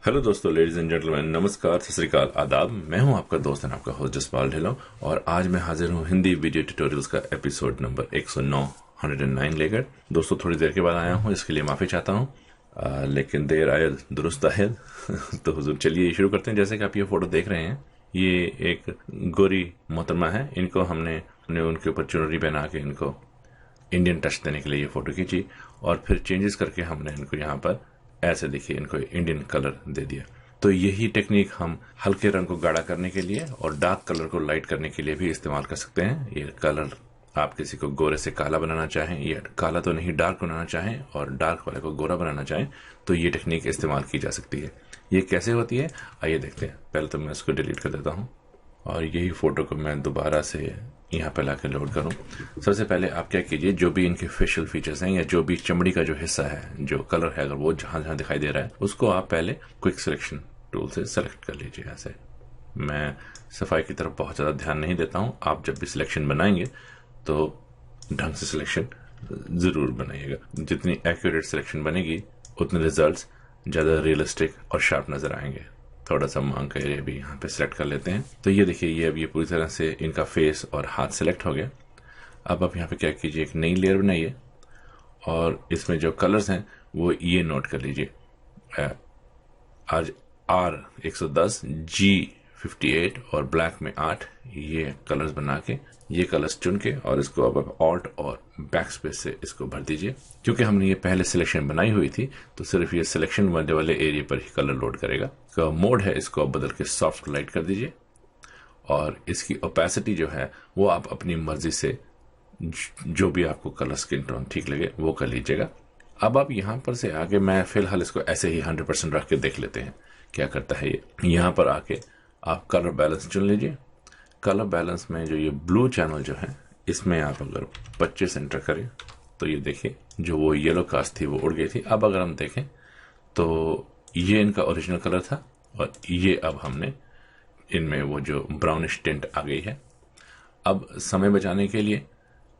Hello दोस्तों, ladies and gentleman, नमस्कार, सत श्री अकाल, आदाब। मैं हूं आपका दोस्त एंड आपका होस्ट जसपाल ढिल्लों और आज मैं हाजिर हूं हिंदी वीडियो ट्यूटोरियल्स का एपिसोड नंबर 109 लेकर। दोस्तों, थोड़ी देर के बाद आया हूं, इसके लिए माफी चाहता हूं, लेकिन देर आयद दुरुस्त आयद। तो हुजूर, चलिए शुरू करते हैं। जैसे कि आप ये फोटो देख रहे हैं, ये एक गोरी मोहतरमा है। इनको हमने उनके ऊपर चुनरी पहना के इनको इंडियन टच देने के लिए ये फोटो खींची और फिर चेंजेस करके हमने इनको यहाँ पर ऐसे देखिए इनको इंडियन कलर दे दिया। तो यही टेक्निक हम हल्के रंग को गाढ़ा करने के लिए और डार्क कलर को लाइट करने के लिए भी इस्तेमाल कर सकते हैं। ये कलर आप किसी को गोरे से काला बनाना चाहें या काला तो नहीं डार्क बनाना चाहें और डार्क वाले को गोरा बनाना चाहें तो ये टेक्निक इस्तेमाल की जा सकती है। ये कैसे होती है आइए देखते हैं। पहले तो मैं इसको डिलीट कर देता हूँ और यही फोटो को मैं दोबारा से यहाँ पे लाकर लोड करूं। सबसे पहले आप क्या कीजिए, जो भी इनके फेशियल फीचर्स हैं या जो भी चमड़ी का जो हिस्सा है, जो कलर है, अगर वो जहां जहां दिखाई दे रहा है उसको आप पहले क्विक सिलेक्शन टूल से सेलेक्ट कर लीजिए। ऐसे मैं सफाई की तरफ बहुत ज्यादा ध्यान नहीं देता हूं। आप जब भी सिलेक्शन बनाएंगे तो ढंग से सिलेक्शन जरूर बनाइएगा। जितनी एक्यूरेट सिलेक्शन बनेगी उतने रिजल्ट्स ज्यादा रियलिस्टिक और शार्प नजर आएंगे। थोड़ा सा मांग का एरिया भी यहाँ पे सिलेक्ट कर लेते हैं। तो ये देखिए, ये अब ये पूरी तरह से इनका फेस और हाथ सिलेक्ट हो गया। अब आप यहाँ पे क्या कीजिए, एक नई लेयर बनाइए और इसमें जो कलर्स हैं वो ये नोट कर लीजिए। आज R110, G58 और ब्लैक में 8 ये कलर्स बना के, ये कलर्स चुन के और इसको अब आप ऑल्ट और बैक स्पेस से इसको भर दीजिए। क्योंकि हमने ये पहले सिलेक्शन बनाई हुई थी तो सिर्फ ये सिलेक्शन वाले एरिया पर ही कलर लोड करेगा। इसका मोड है, इसको आप बदल के सॉफ्ट लाइट कर दीजिए और इसकी ओपेसिटी जो है वो आप अपनी मर्जी से जो भी आपको कलर स्किन टोन ठीक लगे वो कर लीजिएगा। अब आप यहां पर से आगे, मैं फिलहाल इसको ऐसे ही 100% रख के देख लेते हैं क्या करता है ये। यहां पर आके आप कलर बैलेंस चुन लीजिए। कलर बैलेंस में जो ये ब्लू चैनल जो है इसमें आप अगर 25 एंटर करें तो ये देखिए जो वो येलो कास्ट थी वो उड़ गई थी। अब अगर हम देखें तो ये इनका ओरिजिनल कलर था और ये अब हमने इनमें वो जो ब्राउनिश टिंट आ गई है। अब समय बचाने के लिए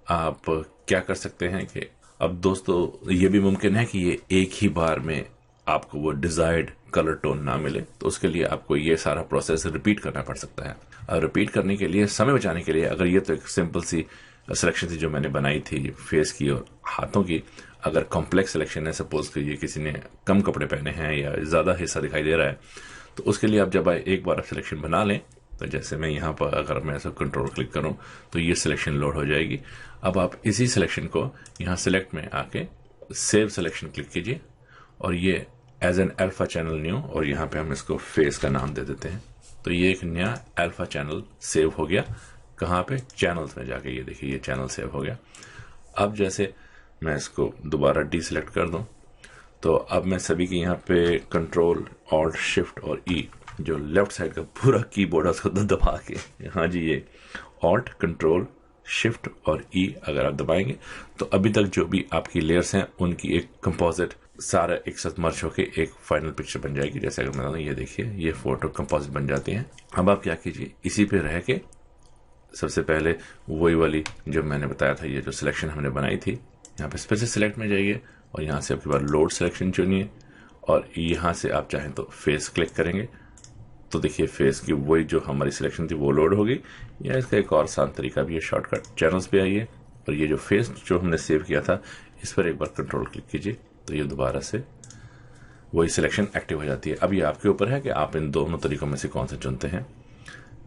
आप क्या कर सकते हैं कि अब दोस्तों ये भी मुमकिन है कि ये एक ही बार में आपको वो डिजायर्ड कलर टोन ना मिले, तो उसके लिए आपको ये सारा प्रोसेस रिपीट करना पड़ सकता है। और रिपीट करने के लिए, समय बचाने के लिए, अगर ये तो एक सिंपल सी सिलेक्शन थी जो मैंने बनाई थी फेस की और हाथों की, अगर कॉम्प्लेक्स सिलेक्शन है, सपोज कि ये किसी ने कम कपड़े पहने हैं या ज्यादा हिस्सा दिखाई दे रहा है, तो उसके लिए आप जब एक बार सिलेक्शन बना लें तो जैसे मैं यहाँ पर अगर मैं ऐसा कंट्रोल क्लिक करूं तो ये सिलेक्शन लोड हो जाएगी। अब आप इसी सिलेक्शन को यहाँ सिलेक्ट में आके सेव सिलेक्शन क्लिक कीजिए और ये as an alpha channel new, और यहाँ पे हम इसको फेस का नाम दे देते हैं। तो ये एक नया अल्फा चैनल सेव हो गया। कहाँ पे? चैनल्स में जाके ये देखिए ये चैनल सेव हो गया। अब जैसे मैं इसको दोबारा डीसिलेक्ट कर दूं तो अब मैं सभी के यहाँ पे कंट्रोल ऑल्ट शिफ्ट और ई, जो लेफ्ट साइड का पूरा कीबोर्ड है उसको दबा के, हाँ जी, ये ऑल्ट कंट्रोल शिफ्ट और ई अगर आप दबाएंगे तो अभी तक जो भी आपकी लेयर्स हैं उनकी एक कंपोजिट सारा एक साथ मर्ज होके एक फाइनल पिक्चर बन जाएगी। जैसे अगर मैं ये देखिए ये फोटो कंपोजिट बन जाती है। अब आप क्या कीजिए, इसी पे रह के सबसे पहले वही वाली जो मैंने बताया था, ये जो सिलेक्शन हमने बनाई थी, यहाँ पे फिर से सिलेक्ट में जाइए और यहाँ से आपके पास लोड सिलेक्शन चुनिए और यहाँ से आप चाहें तो फेस क्लिक करेंगे तो देखिए फेस की वही जो हमारी सिलेक्शन थी वो लोड होगी। या इसका एक और आसान तरीका भी है, शॉर्टकट चैनल्स पे आइए और ये जो फेस जो हमने सेव किया था इस पर एक बार कंट्रोल क्लिक कीजिए तो ये दोबारा से वही सिलेक्शन एक्टिव हो जाती है। अब ये आपके ऊपर है कि आप इन दोनों तरीकों में से कौन सा चुनते हैं।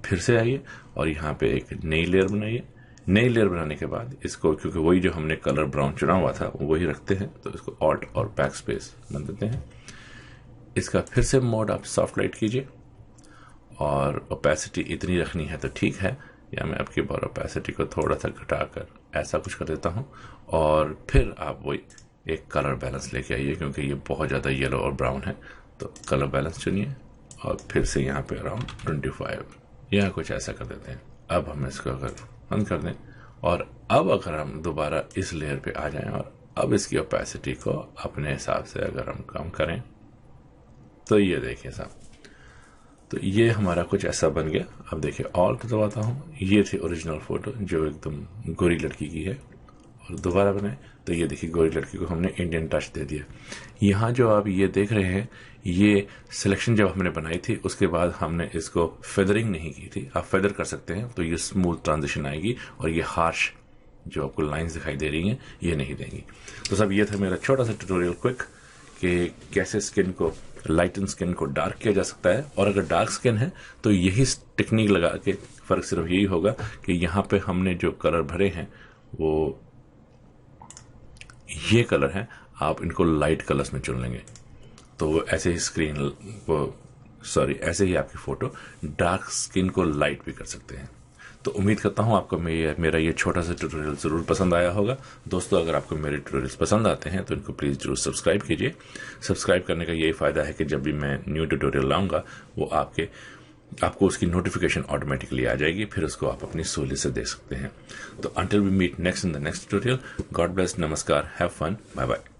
फिर से आइए और यहाँ पे एक नई लेयर बनाइए। नई लेयर बनाने के बाद इसको, क्योंकि वही जो हमने कलर ब्राउन चुना हुआ था वही रखते हैं, तो इसको ऑल्ट और बैक स्पेस बन देते हैं। इसका फिर से मोड आप सॉफ्ट लाइट कीजिए और ओपेसिटी इतनी रखनी है तो ठीक है, या मैं आपकी बार ओपेसिटी को थोड़ा सा घटाकर ऐसा कुछ कर देता हूं और फिर आप वही एक कलर बैलेंस लेके आइए, क्योंकि ये बहुत ज्यादा येलो और ब्राउन है। तो कलर बैलेंस चुनिए और फिर से यहाँ पे अराउंड 25 या कुछ ऐसा कर देते हैं। अब हम इसको अगर बंद कर दें और अब अगर हम दोबारा इस लेयर पे आ जाएं और अब इसकी ओपेसिटी को अपने हिसाब से अगर हम कम करें तो ये देखिए साहब, तो ये हमारा कुछ ऐसा बन गया। अब देखिए ऑल्ट दबाता हूं, ये थी ओरिजिनल फोटो जो एकदम गोरी लड़की की है और दोबारा बनाए तो ये देखिए गोरी लड़की को हमने इंडियन टच दे दिया। यहाँ जो आप ये देख रहे हैं, ये सिलेक्शन जब हमने बनाई थी उसके बाद हमने इसको फेदरिंग नहीं की थी। आप फेदर कर सकते हैं तो ये स्मूथ ट्रांजिशन आएगी और ये हार्श जो आपको लाइंस दिखाई दे रही हैं ये नहीं देंगी। तो सब ये था मेरा छोटा सा ट्यूटोरियल क्विक कि कैसे स्किन को, लाइटन स्किन को डार्क किया जा सकता है। और अगर डार्क स्किन है तो यही टेक्निक लगा के फर्क सिर्फ यही होगा कि यहाँ पे हमने जो कलर भरे हैं वो ये कलर है, आप इनको लाइट कलर्स में चुन लेंगे तो ऐसे ही ऐसे ही आपकी फोटो डार्क स्किन को लाइट भी कर सकते हैं। तो उम्मीद करता हूं आपको मेरा ये छोटा सा ट्यूटोरियल जरूर पसंद आया होगा। दोस्तों, अगर आपको मेरे ट्यूटोरियल्स पसंद आते हैं तो इनको प्लीज जरूर सब्सक्राइब कीजिए। सब्सक्राइब करने का यही फायदा है कि जब भी मैं न्यू ट्यूटोरियल लाऊंगा वो आपको उसकी नोटिफिकेशन ऑटोमेटिकली आ जाएगी, फिर उसको आप अपनी सहूलियत से देख सकते हैं। तो until we meet next in the next tutorial, God bless, नमस्कार, हैव फन, बाय बाय।